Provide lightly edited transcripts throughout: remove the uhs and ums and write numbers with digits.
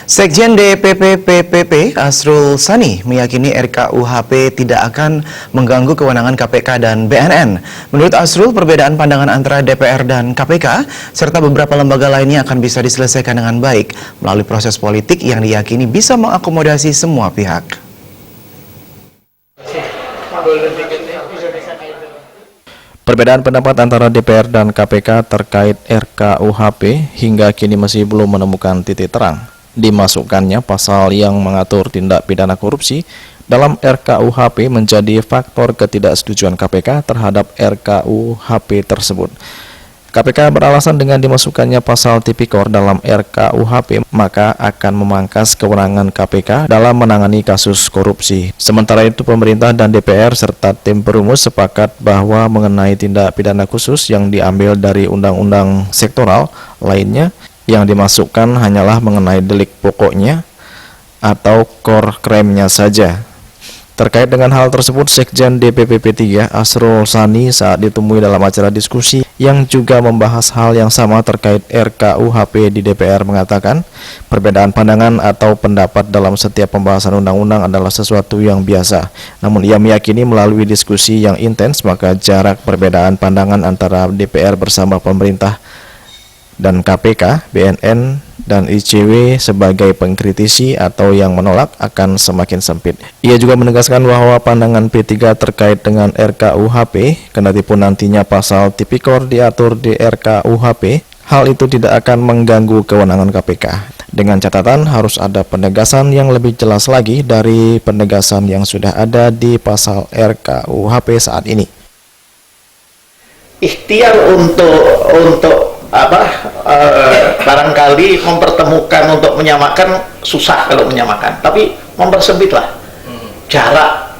Sekjen DPP PPP Asrul Sani meyakini RKUHP tidak akan mengganggu kewenangan KPK dan BNN. Menurut Asrul, perbedaan pandangan antara DPR dan KPK serta beberapa lembaga lainnya akan bisa diselesaikan dengan baik melalui proses politik yang diyakini bisa mengakomodasi semua pihak. Perbedaan pendapat antara DPR dan KPK terkait RKUHP hingga kini masih belum menemukan titik terang. Dimasukkannya pasal yang mengatur tindak pidana korupsi dalam RKUHP menjadi faktor ketidaksetujuan KPK terhadap RKUHP tersebut. KPK beralasan dengan dimasukkannya pasal tipikor dalam RKUHP maka akan memangkas kewenangan KPK dalam menangani kasus korupsi. Sementara itu pemerintah dan DPR serta tim perumus sepakat bahwa mengenai tindak pidana khusus yang diambil dari undang-undang sektoral lainnya yang dimasukkan hanyalah mengenai delik pokoknya atau core crime-nya saja. Terkait dengan hal tersebut, Sekjen DPP P3 Asrul Sani saat ditemui dalam acara diskusi yang juga membahas hal yang sama terkait RKUHP di DPR mengatakan, perbedaan pandangan atau pendapat dalam setiap pembahasan undang-undang adalah sesuatu yang biasa. Namun ia meyakini melalui diskusi yang intens maka jarak perbedaan pandangan antara DPR bersama pemerintah dan KPK, BNN, dan ICW sebagai pengkritisi atau yang menolak akan semakin sempit. Ia juga menegaskan bahwa pandangan P3 terkait dengan RKUHP, kendatipun nantinya pasal tipikor diatur di RKUHP, hal itu tidak akan mengganggu kewenangan KPK. Dengan catatan harus ada penegasan yang lebih jelas lagi dari penegasan yang sudah ada di pasal RKUHP saat ini. Ikhtiar untuk barangkali mempertemukan untuk menyamakan susah kalau menyamakan, tapi mempersempitlah jarak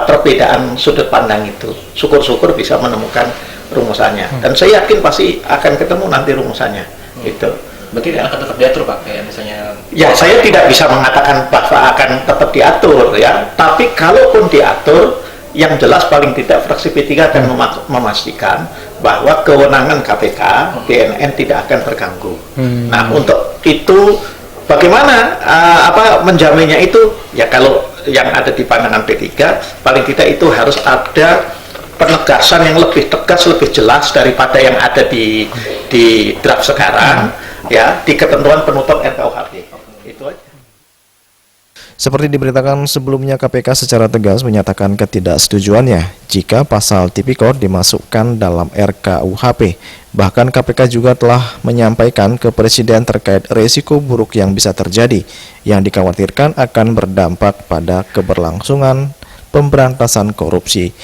perbedaan sudut pandang itu. Syukur-syukur bisa menemukan rumusannya, dan saya yakin pasti akan ketemu nanti rumusannya. Itu. Berarti akan tetap diatur, Pak, kayak misalnya? Ya, saya tidak bisa mengatakan bahwa akan tetap diatur ya, tapi kalaupun diatur, yang jelas paling tidak fraksi P3 akan memastikan bahwa kewenangan KPK, BNN tidak akan terganggu. Nah, untuk itu bagaimana menjaminnya itu? Ya kalau yang ada di pandangan P3, paling tidak itu harus ada penegasan yang lebih tegas, lebih jelas daripada yang ada di draft sekarang, ya, di ketentuan penutup RKUHP. Itu aja. Seperti diberitakan sebelumnya, KPK secara tegas menyatakan ketidaksetujuannya jika pasal tipikor dimasukkan dalam RKUHP. Bahkan KPK juga telah menyampaikan ke Presiden terkait risiko buruk yang bisa terjadi, yang dikhawatirkan akan berdampak pada keberlangsungan pemberantasan korupsi.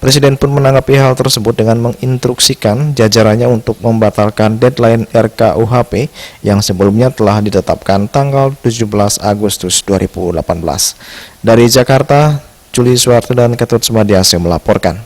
Presiden pun menanggapi hal tersebut dengan menginstruksikan jajarannya untuk membatalkan deadline RKUHP yang sebelumnya telah ditetapkan tanggal 17 Agustus 2018. Dari Jakarta, Juli Suwarto dan Ketut Sumadiase melaporkan.